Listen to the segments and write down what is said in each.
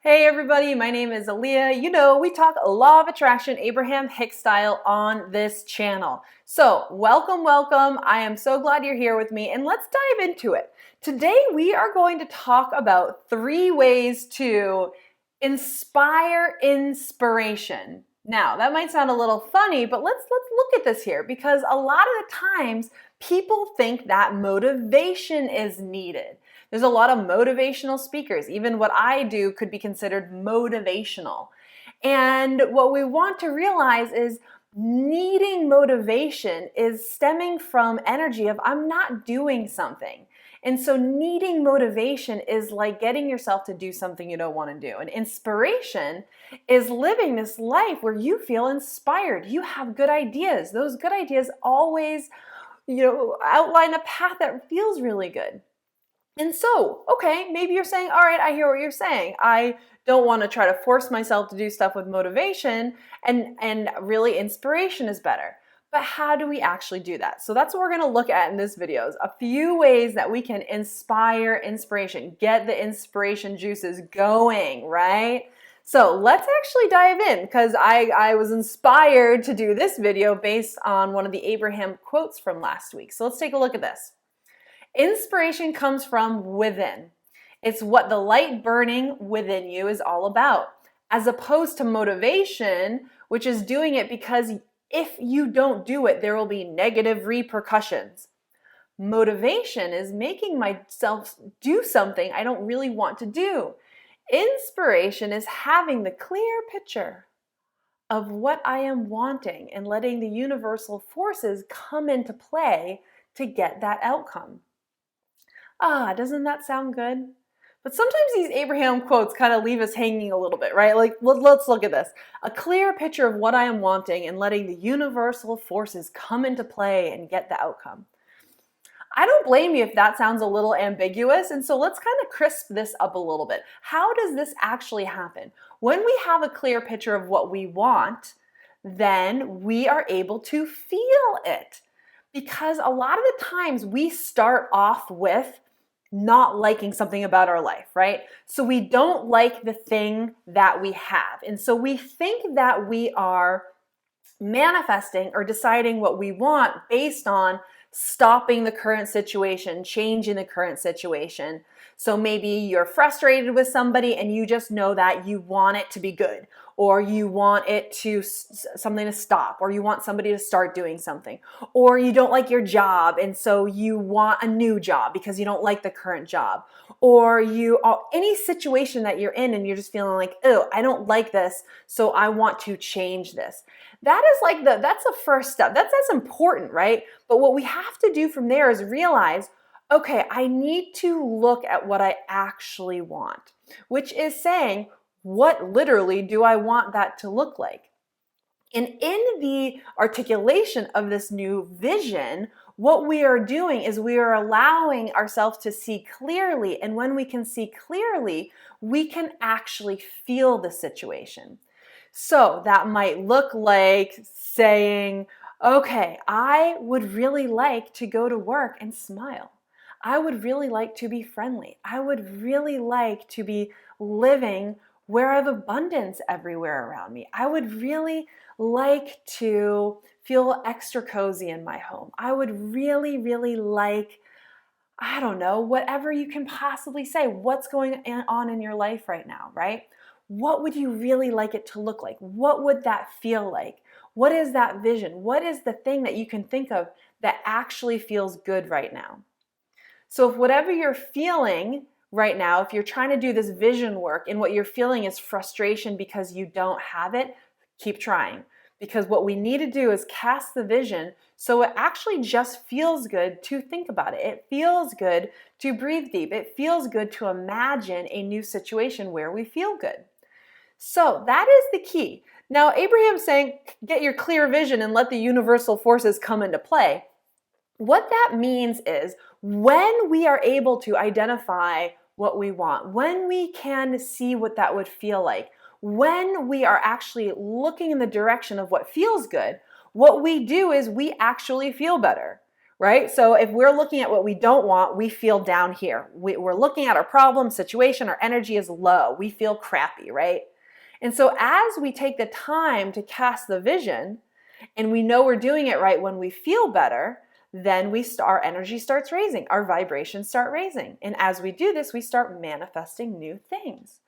Hey everybody, my name is Alleah. You know, we talk law of attraction, Abraham Hicks style on this channel. So welcome. I am so glad you're here with me and let's dive into it. Today we are going to talk about 3 ways to inspire inspiration. Now, that might sound a little funny, but let's look at this here because a lot of the times people think that motivation is needed. There's a lot of motivational speakers. Even what I do could be considered motivational. And what we want to realize is needing motivation is stemming from energy of I'm not doing something. And so needing motivation is like getting yourself to do something you don't want to do. And inspiration is living this life where you feel inspired. You have good ideas. Those good ideas always, outline a path that feels really good. And so, okay, maybe you're saying, all right, I hear what you're saying. I don't want to try to force myself to do stuff with motivation and really inspiration is better. But how do we actually do that? So that's what we're going to look at in this video is a few ways that we can inspire inspiration, get the inspiration juices going, right? So let's actually dive in because I was inspired to do this video based on one of the Abraham quotes from last week. So let's take a look at this. Inspiration comes from within. It's what the light burning within you is all about, as opposed to motivation, which is doing it because if you don't do it, there will be negative repercussions. Motivation is making myself do something I don't really want to do. Inspiration is having the clear picture of what I am wanting and letting the universal forces come into play to get that outcome. Doesn't that sound good? But sometimes these Abraham quotes kind of leave us hanging a little bit, right? Like, let's look at this. A clear picture of what I am wanting and letting the universal forces come into play and get the outcome. I don't blame you if that sounds a little ambiguous, and so let's kind of crisp this up a little bit. How does this actually happen? When we have a clear picture of what we want, then we are able to feel it. Because a lot of the times we start off with not liking something about our life, right? So we don't like the thing that we have. And so we think that we are manifesting or deciding what we want based on stopping the current situation, changing the current situation. So maybe you're frustrated with somebody and you just know that you want it to be good, or you want it to something to stop, or you want somebody to start doing something, or you don't like your job and so you want a new job because you don't like the current job, or any situation that you're in and you're just feeling like, oh, I don't like this, so I want to change this. That is that's the first step. That's important, right? But what we have to do from there is realize, okay, I need to look at what I actually want, which is saying, what literally do I want that to look like? And in the articulation of this new vision, what we are doing is we are allowing ourselves to see clearly. And when we can see clearly, we can actually feel the situation. So that might look like saying, okay, I would really like to go to work and smile. I would really like to be friendly. I would really like to be living where I have abundance everywhere around me. I would really like to feel extra cozy in my home. I would really like, I don't know, whatever you can possibly say. What's going on in your life right now, right? What would you really like it to look like? What would that feel like? What is that vision? What is the thing that you can think of that actually feels good right now? So if whatever you're feeling right now, if you're trying to do this vision work and what you're feeling is frustration because you don't have it, keep trying. Because what we need to do is cast the vision so it actually just feels good to think about it. It feels good to breathe deep. It feels good to imagine a new situation where we feel good. So that is the key. Now, Abraham's saying, get your clear vision and let the universal forces come into play. What that means is when we are able to identify what we want, when we can see what that would feel like, when we are actually looking in the direction of what feels good, what we do is we actually feel better, right? So if we're looking at what we don't want, we feel down here. We're looking at our problem, situation, our energy is low. We feel crappy, right? And so as we take the time to cast the vision, and we know we're doing it right when we feel better, then our energy starts raising, our vibrations start raising. And as we do this, we start manifesting new things.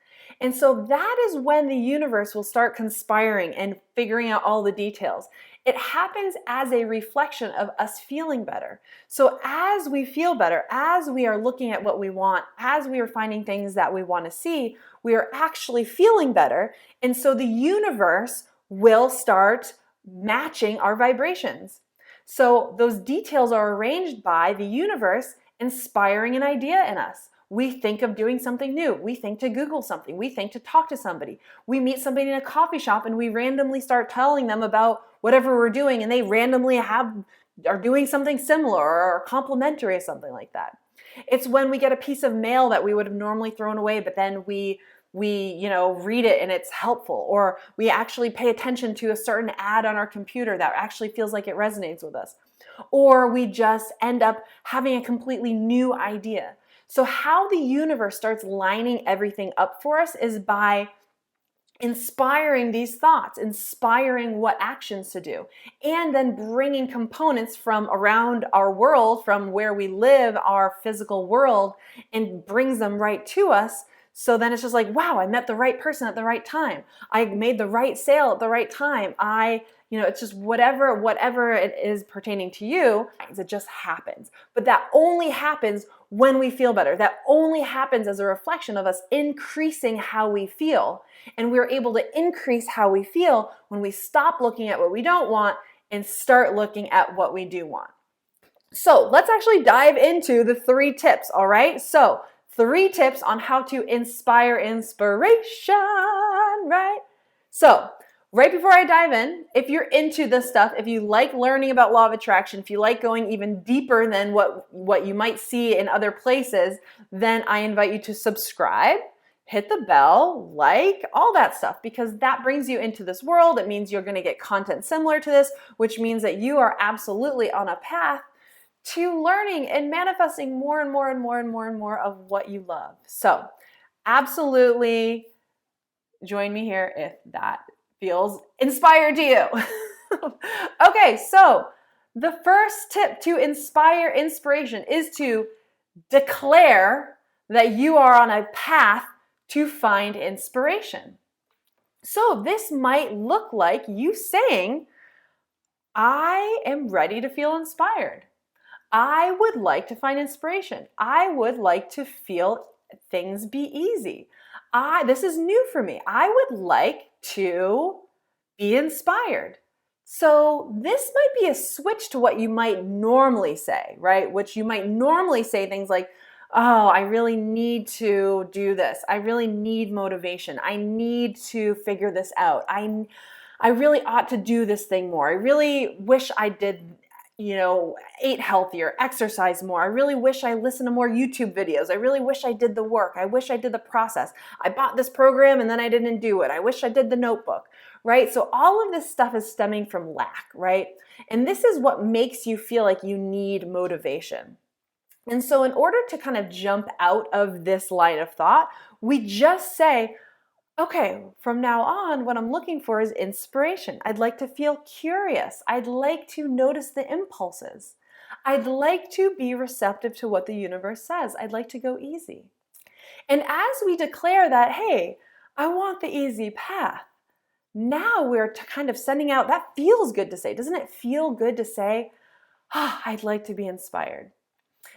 And so that is when the universe will start conspiring and figuring out all the details. It happens as a reflection of us feeling better. So as we feel better, as we are looking at what we want, as we are finding things that we want to see, we are actually feeling better. And so the universe will start matching our vibrations. So those details are arranged by the universe inspiring an idea in us. We think of doing something new. We think to Google something. We think to talk to somebody. We meet somebody in a coffee shop and we randomly start telling them about whatever we're doing, and they randomly are doing something similar or complimentary or something like that. It's when we get a piece of mail that we would have normally thrown away, but then we read it and it's helpful, or we actually pay attention to a certain ad on our computer that actually feels like it resonates with us, or we just end up having a completely new idea. So how the universe starts lining everything up for us is by inspiring these thoughts, inspiring what actions to do, and then bringing components from around our world, from where we live, our physical world, and brings them right to us. So then it's just like, wow, I met the right person at the right time. I made the right sale at the right time. It's just whatever it is pertaining to you, it just happens. But that only happens when we feel better. That only happens as a reflection of us increasing how we feel. And we're able to increase how we feel when we stop looking at what we don't want and start looking at what we do want. So let's actually dive into the 3 tips, all right? So 3 tips on how to inspire inspiration, right? So right before I dive in, if you're into this stuff, if you like learning about law of attraction, if you like going even deeper than what you might see in other places, then I invite you to subscribe, hit the bell, like, all that stuff, because that brings you into this world. It means you're going to get content similar to this, which means that you are absolutely on a path to learning and manifesting more and more and more and more and more of what you love. So absolutely join me here if that feels inspired to you. Okay, so the first tip to inspire inspiration is to declare that you are on a path to find inspiration. So this might look like you saying, I am ready to feel inspired. I would like to find inspiration. I would like to feel things be easy. This is new for me. I would like to be inspired. So this might be a switch to what you might normally say, right? Which you might normally say things like, oh, I really need to do this. I really need motivation. I need to figure this out. I really ought to do this thing more. I really wish I did, ate healthier, exercise more. I really wish I listened to more YouTube videos. I really wish I did the work. I wish I did the process. I bought this program and then I didn't do it. I wish I did the notebook, right? So all of this stuff is stemming from lack, right? And this is what makes you feel like you need motivation. And so in order to kind of jump out of this line of thought, we just say, okay, from now on, what I'm looking for is inspiration. I'd like to feel curious. I'd like to notice the impulses. I'd like to be receptive to what the universe says. I'd like to go easy. And as we declare that, hey, I want the easy path, now we're kind of sending out, that feels good to say. Doesn't it feel good to say, I'd like to be inspired?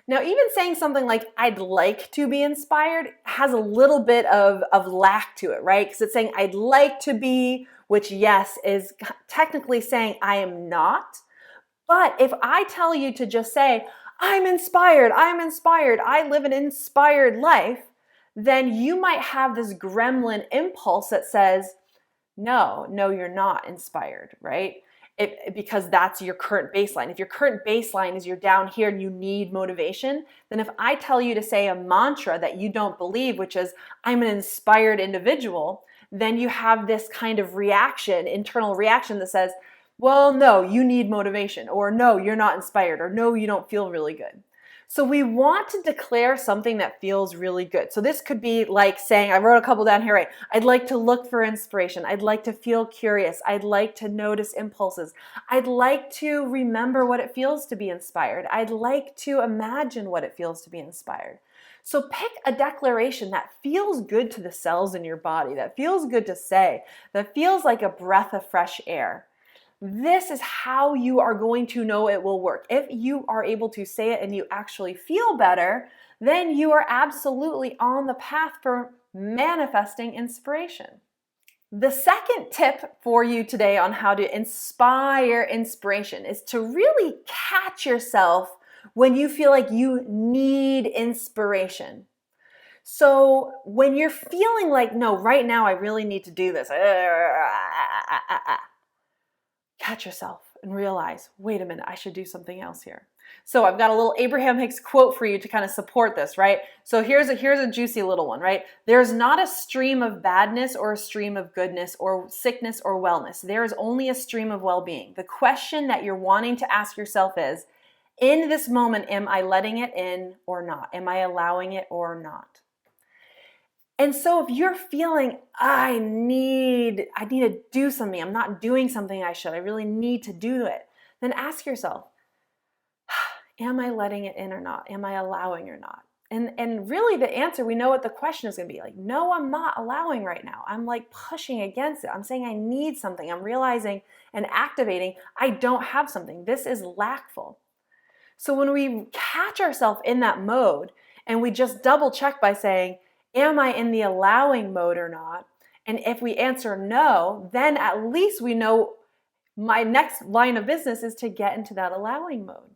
Now, even saying something like, I'd like to be inspired, has a little bit of lack to it, right? Because it's saying, I'd like to be, which, yes, is technically saying I am not. But if I tell you to just say, I'm inspired, I live an inspired life, then you might have this gremlin impulse that says, no, you're not inspired, right? Because that's your current baseline. If your current baseline is you're down here and you need motivation, then if I tell you to say a mantra that you don't believe, which is, I'm an inspired individual, then you have this kind of reaction, internal reaction that says, well, no, you need motivation, or no, you're not inspired, or no, you don't feel really good. So we want to declare something that feels really good. So this could be like saying, I wrote a couple down here, right? I'd like to look for inspiration. I'd like to feel curious. I'd like to notice impulses. I'd like to remember what it feels to be inspired. I'd like to imagine what it feels to be inspired. So pick a declaration that feels good to the cells in your body, that feels good to say, that feels like a breath of fresh air. This is how you are going to know it will work. If you are able to say it and you actually feel better, then you are absolutely on the path for manifesting inspiration. The second tip for you today on how to inspire inspiration is to really catch yourself when you feel like you need inspiration. So when you're feeling like, no, right now I really need to do this, catch yourself and realize, wait a minute, I should do something else here. So I've got a little Abraham Hicks quote for you to kind of support this, right? So here's a juicy little one, right? There's not a stream of badness or a stream of goodness or sickness or wellness. There is only a stream of well-being. The question that you're wanting to ask yourself is, in this moment, am I letting it in or not? Am I allowing it or not? And so if you're feeling, I need to do something, I'm not doing something I should, I really need to do it, then ask yourself, am I letting it in or not? Am I allowing or not? And really the answer, we know what the question is going to be. Like, no, I'm not allowing right now. I'm like pushing against it. I'm saying I need something. I'm realizing and activating I don't have something. This is lackful. So when we catch ourselves in that mode and we just double check by saying, am I in the allowing mode or not? And if we answer no, then at least we know my next line of business is to get into that allowing mode.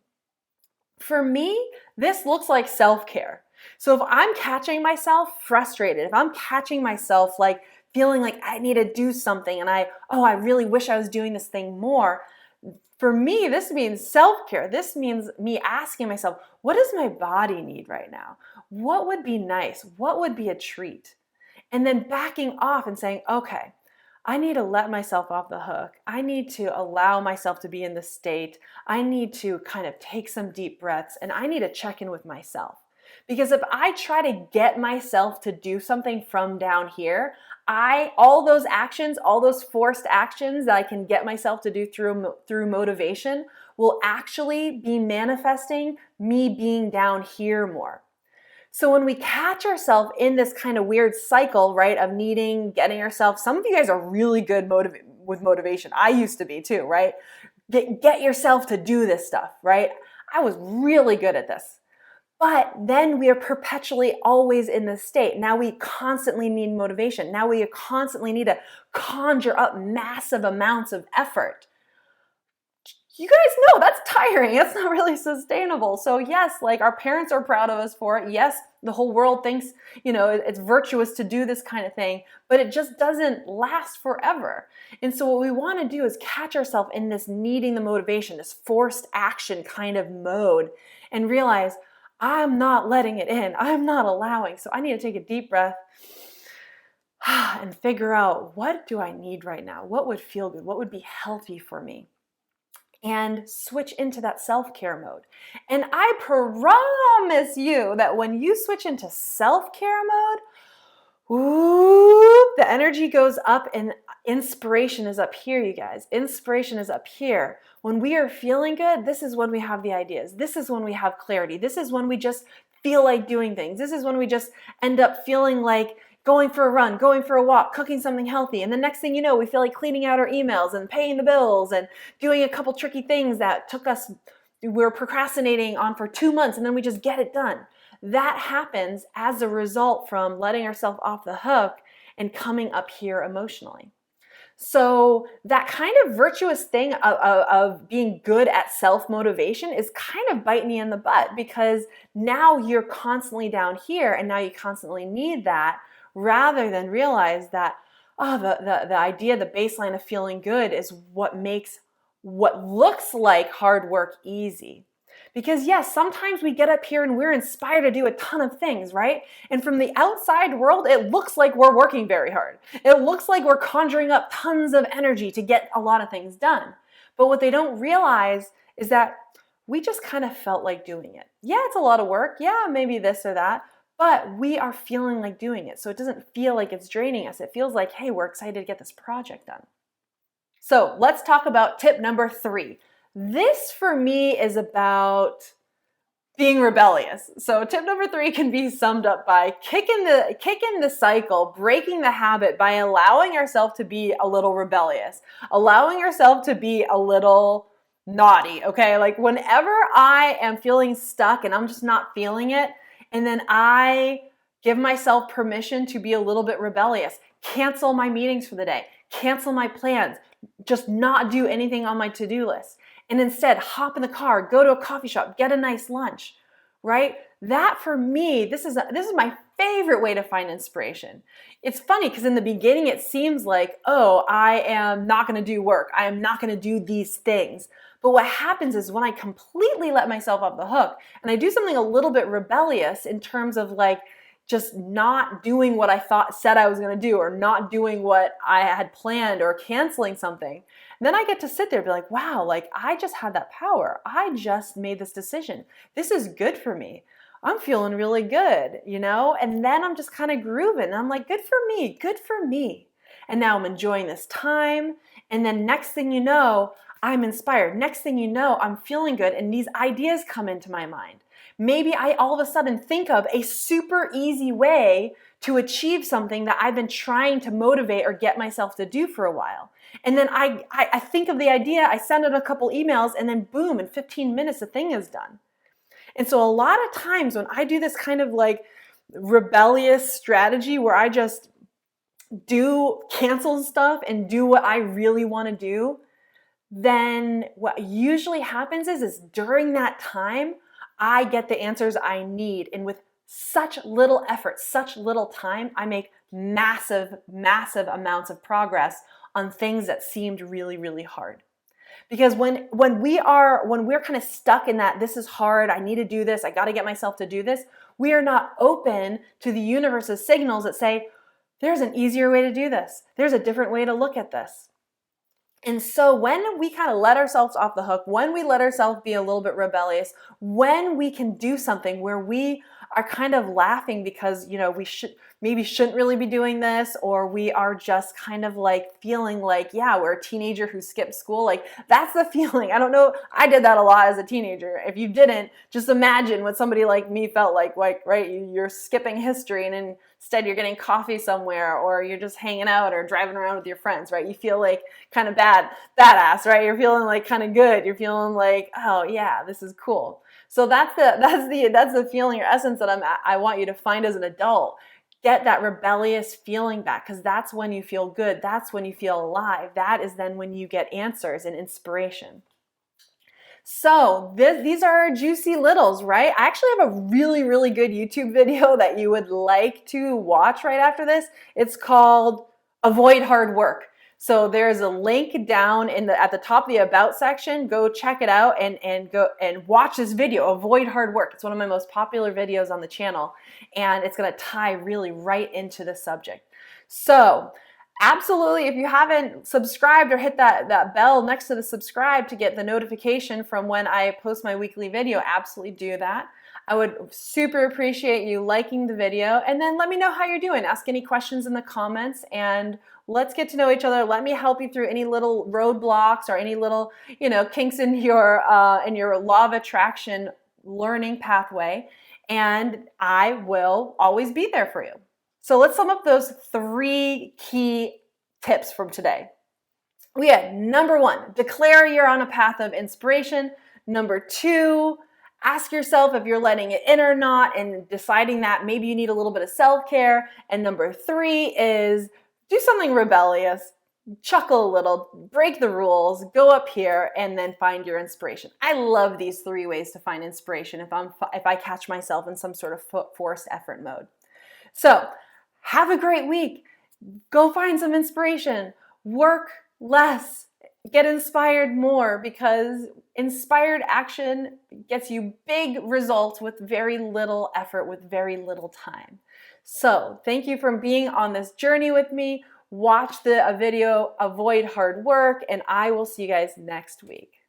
For me, this looks like self-care. So if I'm catching myself frustrated, if I'm catching myself like feeling like I need to do something and I really wish I was doing this thing more, for me, this means self-care. This means me asking myself, what does my body need right now? What would be nice? What would be a treat? And then backing off and saying, okay, I need to let myself off the hook. I need to allow myself to be in this state. I need to kind of take some deep breaths and I need to check in with myself. Because if I try to get myself to do something from down here, all those actions, all those forced actions that I can get myself to do through motivation will actually be manifesting me being down here more. So when we catch ourselves in this kind of weird cycle, right, of getting ourselves, some of you guys are really good with motivation. I used to be too, right? Get yourself to do this stuff, right? I was really good at this. But then we are perpetually always in this state. Now we constantly need motivation. Now we constantly need to conjure up massive amounts of effort. You guys know that's tiring. It's not really sustainable. So yes, like our parents are proud of us for it. Yes, the whole world thinks, it's virtuous to do this kind of thing, but it just doesn't last forever. And so what we want to do is catch ourselves in this needing the motivation, this forced action kind of mode, and realize, I'm not letting it in. I'm not allowing. So I need to take a deep breath and figure out, what do I need right now? What would feel good? What would be healthy for me? And switch into that self-care mode. And I promise you that when you switch into self-care mode, the energy goes up and inspiration is up here, you guys. Inspiration is up here. When we are feeling good, this is when we have the ideas. This is when we have clarity. This is when we just feel like doing things. This is when we just end up feeling like going for a run, going for a walk, cooking something healthy. And the next thing you know, we feel like cleaning out our emails and paying the bills and doing a couple tricky things that we're procrastinating on for 2 months, and then we just get it done. That happens as a result from letting ourselves off the hook and coming up here emotionally. So that kind of virtuous thing of being good at self-motivation is kind of biting you in the butt, because now you're constantly down here and now you constantly need that, rather than realize that, the idea, the baseline of feeling good is what makes what looks like hard work easy. Because yes, sometimes we get up here and we're inspired to do a ton of things, right? And from the outside world, it looks like we're working very hard. It looks like we're conjuring up tons of energy to get a lot of things done. But what they don't realize is that we just kind of felt like doing it. Yeah, it's a lot of work. Yeah, maybe this or that. But we are feeling like doing it. So it doesn't feel like it's draining us. It feels like, hey, we're excited to get this project done. So let's talk about tip number 3. This for me is about being rebellious. So tip number 3 can be summed up by kicking the cycle, breaking the habit by allowing yourself to be a little rebellious, allowing yourself to be a little naughty. Okay. Like whenever I am feeling stuck and I'm just not feeling it, and then I give myself permission to be a little bit rebellious, cancel my meetings for the day, cancel my plans, just not do anything on my to-do list. And instead hop in the car, go to a coffee shop, get a nice lunch, right? That for me, this is my favorite way to find inspiration. It's funny because in the beginning it seems like, oh, I am not going to do work. I am not going to do these things. But what happens is when I completely let myself off the hook and I do something a little bit rebellious in terms of like just not doing what I said I was going to do, or not doing what I had planned, or canceling something, then I get to sit there and be like, wow, like I just had that power. I just made this decision. This is good for me. I'm feeling really good, you know? And then I'm just kind of grooving. I'm like, good for me, good for me. And now I'm enjoying this time. And then next thing you know, I'm inspired. Next thing you know, I'm feeling good. And these ideas come into my mind. Maybe I all of a sudden think of a super easy way to achieve something that I've been trying to motivate or get myself to do for a while. And then I think of the idea, I send it a couple emails, and then boom, in 15 minutes, the thing is done. And so a lot of times when I do this kind of like rebellious strategy where I just cancel stuff and do what I really want to do, then what usually happens is during that time, I get the answers I need. And with such little effort, such little time, I make massive, massive amounts of progress on things that seemed really, really hard. Because when we're kind of stuck in that, this is hard, I need to do this, I got to get myself to do this, we are not open to the universe's signals that say, there's an easier way to do this. There's a different way to look at this. And so when we kind of let ourselves off the hook, when we let ourselves be a little bit rebellious, when we can do something where we are kind of laughing because, you know, we shouldn't really be doing this, or we are just kind of like feeling like, yeah, we're a teenager who skipped school. Like that's the feeling. I don't know. I did that a lot as a teenager. If you didn't, just imagine what somebody like me felt like, right? You're skipping history and instead you're getting coffee somewhere, or you're just hanging out or driving around with your friends, right? You feel like kind of badass, right? You're feeling like kind of good. You're feeling like, oh yeah, this is cool. So that's the feeling or essence that I want you to find as an adult. Get that rebellious feeling back, because that's when you feel good. That's when you feel alive. That is then when you get answers and inspiration. So these are juicy littles, right? I actually have a really, really good YouTube video that you would like to watch right after this. It's called Avoid Hard Work. So there's a link down at the top of the About section. Go check it out and go and watch this video, Avoid Hard Work. It's one of my most popular videos on the channel, and it's going to tie really right into the subject. So absolutely, if you haven't subscribed or hit that bell next to the subscribe to get the notification from when I post my weekly video, absolutely do that. I would super appreciate you liking the video, and then let me know how you're doing. Ask any questions in the comments, and let's get to know each other. Let me help you through any little roadblocks or any little, kinks in your law of attraction learning pathway, and I will always be there for you. So let's sum up those 3 key tips from today. We had number 1, declare you're on a path of inspiration. Number 2, ask yourself if you're letting it in or not, and deciding that maybe you need a little bit of self-care. And number 3 is do something rebellious, chuckle a little, break the rules, go up here, and then find your inspiration. I love these 3 ways to find inspiration if I catch myself in some sort of forced effort mode. So have a great week. Go find some inspiration. Work less. Get inspired more, because inspired action gets you big results with very little effort, with very little time. So thank you for being on this journey with me. watch the video, avoid hard work, and I will see you guys next week.